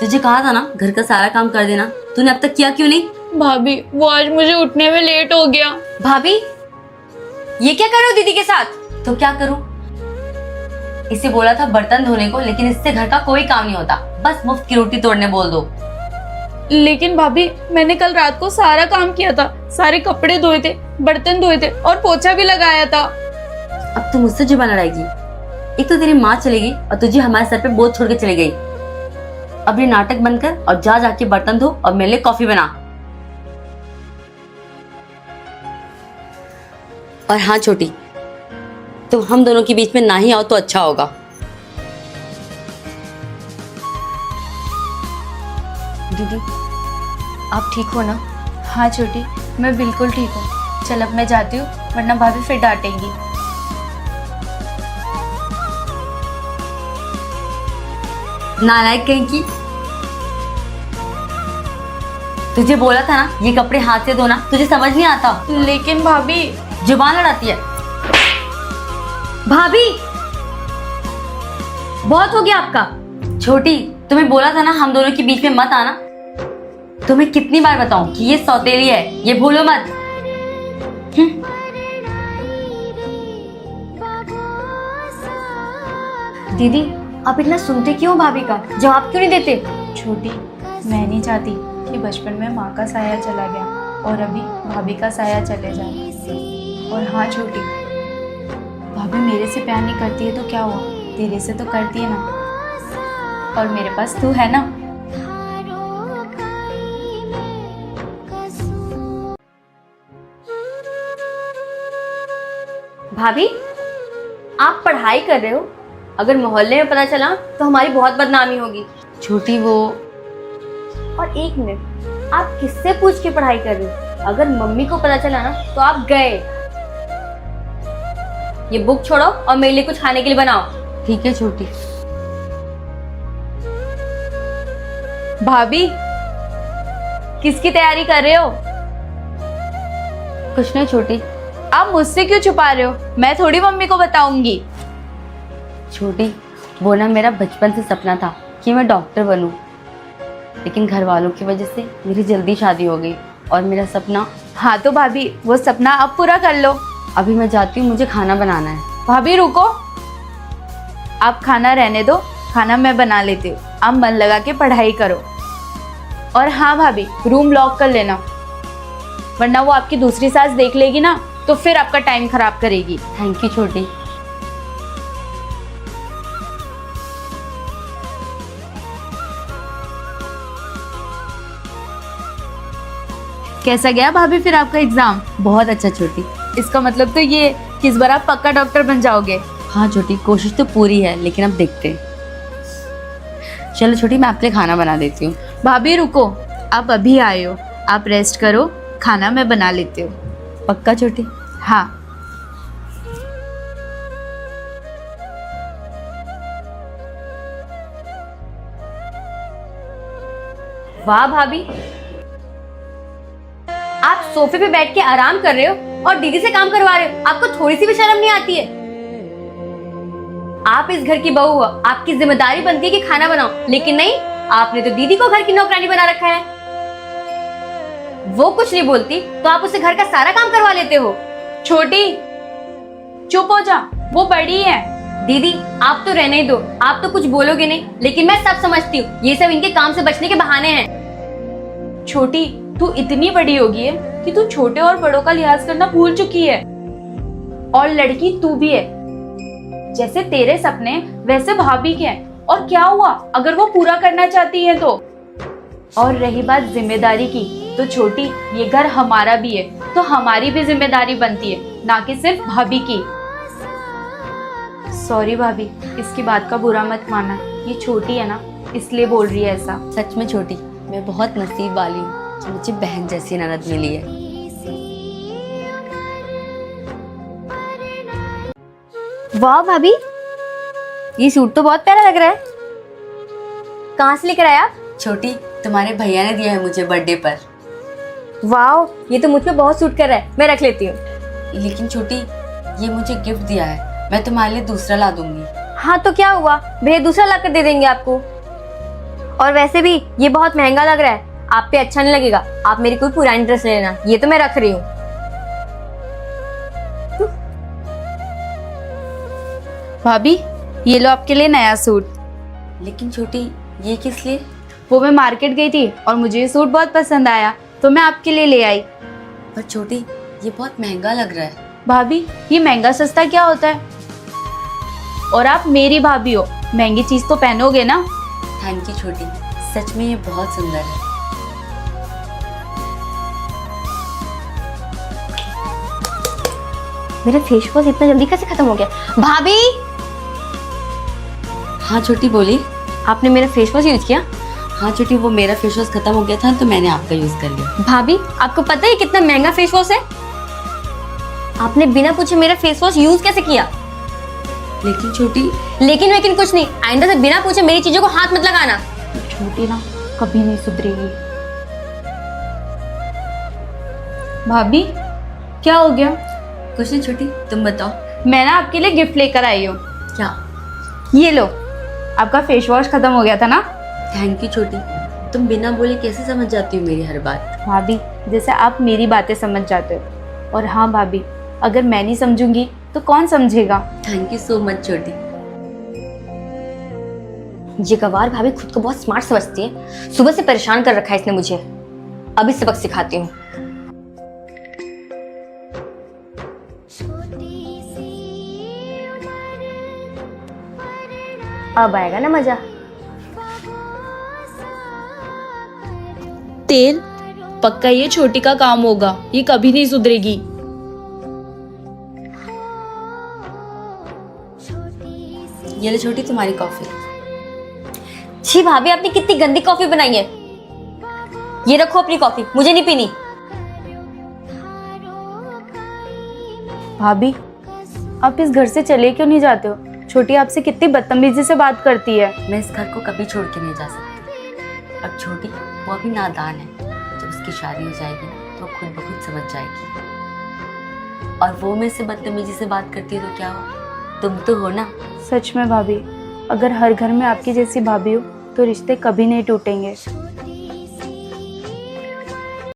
तुझे कहा था ना घर का सारा काम कर देना, तूने अब तक किया क्यों नहीं? भाभी वो आज मुझे उठने में लेट हो गया। भाभी ये क्या कर रहे हो दीदी के साथ? तो क्या करूं? इसे बोला था बर्तन धोने को, लेकिन इससे घर का कोई काम नहीं होता, बस मुफ्त की रोटी तोड़ने बोल दो। लेकिन भाभी मैंने कल रात को सारा काम किया था, सारे कपड़े धोए थे, बर्तन धोए थे और पोछा भी लगाया था। अब तू मुझसे जुबान लड़ाएगी? एक तो तेरी माँ चली गई और तुझे हमारे सर पे बोझ छोड़ के चली गई। अब ये नाटक बंद कर और जा जाके बर्तन धो और मेरे लिए कॉफी बना। और हाँ छोटी, तुम हम दोनों के बीच में ना ही आओ तो अच्छा होगा। दीदी आप ठीक हो ना? हाँ छोटी, मैं बिल्कुल ठीक हूँ। चल अब मैं जाती हूँ, वरना भाभी फिर डांटेंगी। नालायक कहीं की। तुझे बोला था ना ये कपड़े हाथ से धोना, तुझे समझ नहीं आता? लेकिन भाभी। जुबान लड़ाती है। भाभी बहुत हो गया आपका। छोटी, तुम्हें बोला था ना हम दोनों के बीच में मत आना। तुम्हें कितनी बार बताऊं कि ये सौतेली है, ये भूलो मत। दीदी आप इतना सुनते क्यों? भाभी का जवाब क्यों नहीं देते? छोटी, मैं नहीं चाहती कि बचपन में माँ का साया चला गया और अभी भाभी का साया चले जाए। और हाँ छोटी, भाभी मेरे से प्यार नहीं करती है तो क्या हुआ, तेरे से तो करती है ना। और मेरे पास तू है ना। भाभी आप पढ़ाई कर रहे हो, अगर मोहल्ले में पता चला तो हमारी बहुत बदनामी होगी। छोटी वो। और एक मिनट, आप किससे पूछ के पढ़ाई कर रहे हो? अगर मम्मी को पता चला ना तो आप गए। ये बुक छोड़ो और मेरे लिए कुछ खाने के लिए बनाओ। ठीक है छोटी। भाभी किसकी तैयारी कर रहे हो? कुछ नहीं छोटी। आप मुझसे क्यों छुपा रहे हो? मैं थोड़ी मम्मी को बताऊंगी। छोटी वो ना मेरा बचपन से सपना था कि मैं डॉक्टर बनूं, लेकिन घर वालों की वजह से मेरी जल्दी शादी हो गई और मेरा सपना। हाँ तो भाभी वो सपना अब पूरा कर लो। अभी मैं जाती हूँ, मुझे खाना बनाना है। भाभी रुको, आप खाना रहने दो, खाना मैं बना लेती हूँ। आप मन लगा के पढ़ाई करो। और हाँ भाभी रूम लॉक कर लेना, वरना वो आपकी दूसरी सास देख लेगी ना तो फिर आपका टाइम खराब करेगी। थैंक यू छोटी। कैसा गया भाभी फिर आपका एग्जाम? बहुत अच्छा छोटी। इसका मतलब तो ये कि इस बार आप पक्का डॉक्टर बन जाओगे। हाँ छोटी, कोशिश तो पूरी है, लेकिन अब देखते हैं। चलो छोटी, मैं आपके लिए खाना बना देती हूँ। भाभी रुको, आप अभी आए हो, आप रेस्ट करो, खाना मैं बना लेती हूँ। पक्का छोटी? हाँ। वाह भाभी, आप सोफे पे बैठ के आराम कर रहे हो और दीदी से काम करवा रहे हो। आपको थोड़ी सी भी शर्म नहीं आती है? आप इस घर की बहू हो, आपकी जिम्मेदारी बनती है कि खाना बनाओ, लेकिन नहीं, आपने तो दीदी को घर की नौकरानी बना रखा है। वो कुछ नहीं बोलती तो आप उससे घर का सारा काम करवा लेते हो। छोटी चुप हो जा, वो बड़ी है। दीदी आप तो रहने ही दो, आप तो कुछ बोलोगे नहीं, लेकिन मैं सब समझती हूँ, ये सब इनके काम से बचने के बहाने हैं। छोटी तू इतनी बड़ी हो गई है कि तू छोटे और बड़ों का लिहाज करना भूल चुकी है। और लड़की तू भी है, जैसे तेरे सपने वैसे भाभी के हैं। और क्या हुआ अगर वो पूरा करना चाहती है तो? और रही बात जिम्मेदारी की, तो छोटी ये घर हमारा भी है, तो हमारी भी जिम्मेदारी बनती है, ना कि सिर्फ भाभी की। सॉरी भाभी, इसकी बात का बुरा मत मानना, ये छोटी है ना इसलिए बोल रही है ऐसा। सच में छोटी, मैं बहुत नसीब वाली हूँ कि मुझे बहन जैसी ननद मिली है। वाह भाभी, ये सूट तो बहुत प्यारा लग रहा है। कहाँ से लेकर आए आप? छोटी, तुम्हारे भैया ने दिया है मुझे बर्थडे पर। वाह, ये तो मुझ पे बहुत सूट कर रहा है, मैं रख लेती हूँ। लेकिन छोटी, ये मुझे गिफ्ट दिया है, मैं तुम्हारे लिए दूसरा ला दूंगी। हाँ तो क्या हुआ, भैया दूसरा ला कर दे देंगे आपको। और वैसे भी ये बहुत महंगा लग रहा है, आप पे अच्छा नहीं लगेगा। आप मेरी कोई पुरानी ड्रेस ले लेना, ये तो मैं रख रही हूँ। भाभी, ये लो आपके लिए नया सूट। लेकिन छोटी, ये किस लिए? वो मैं मार्केट गई थी और मुझे ये सूट बहुत पसंद आया तो मैं आपके लिए ले आई। पर छोटी, ये बहुत महंगा लग रहा है। भाभी, ये महंगा सस्ता क्या होता है? और आप मेरी भाभी हो, महंगी चीज तो पहनोगे ना। थैंक यू छोटी, सच में ये बहुत सुंदर है। मेरा फेस वॉश इतना जल्दी कैसे खत्म हो गया? भाभी! हाँ छोटी, बोली। आपने मेरा फेस वॉश यूज किया? हाँ छोटी, वो मेरा फेस वॉश खत्म हो गया था तो मैंने आपका यूज कर लिया। भाभी, आपको पता है कितना महंगा फेस वॉश है? आपने बिना पूछे मेरा फेस वॉश यूज कैसे किया? लेकिन छोटी, लेकिन कुछ नहीं, आइंदा से बिना पूछे मेरी चीजों को हाथ मत लगाना। छोटी ना कभी नहीं सुधरेगी। भाभी, क्या हो गया? कुछ नहीं छोटी, तुम बताओ। मैं ना आपके लिए गिफ्ट लेकर आई हूँ। क्या? ये लो, आपका फेस वॉश खत्म हो गया था ना। थैंक यू छोटी, तुम बिना बोले कैसे समझ जाती हो मेरी हर बात? भाभी, जैसे आप मेरी बातें समझ जाते हो। और हाँ भाभी, अगर मैं नहीं समझूंगी तो कौन समझेगा? थैंक यू सो मच छोटी। ये गवार भाभी खुद को बहुत स्मार्ट समझती है। सुबह से परेशान कर रखा है इसने मुझे। अभी सबक सिखाती हूँ। अब आएगा ना मजा। तेल, पक्का ये छोटी का काम होगा, ये कभी नहीं सुधरेगी। ये ले छोटी, तुम्हारी कॉफी। छी भाभी, आपने कितनी गंदी कॉफी बनाई है। ये रखो अपनी कॉफी, मुझे नहीं पीनी। भाभी, आप इस घर से चले क्यों नहीं जाते हो? छोटी आपसे कितनी बदतमीजी से बात करती है। मैं इस घर को कभी छोड़ के नहीं जा सकती। अब छोटी, वो अभी नादान है। जब उसकी शादी हो जाएगी ना तो खुद ब खुद समझ जाएगी। और वो मेरे से बदतमीजी से बात करती है तो क्या हो? तुम तो हो ना। सच में भाभी, अगर हर घर में आपकी जैसी भाभी हो तो रिश्ते कभी नहीं टूटेंगे।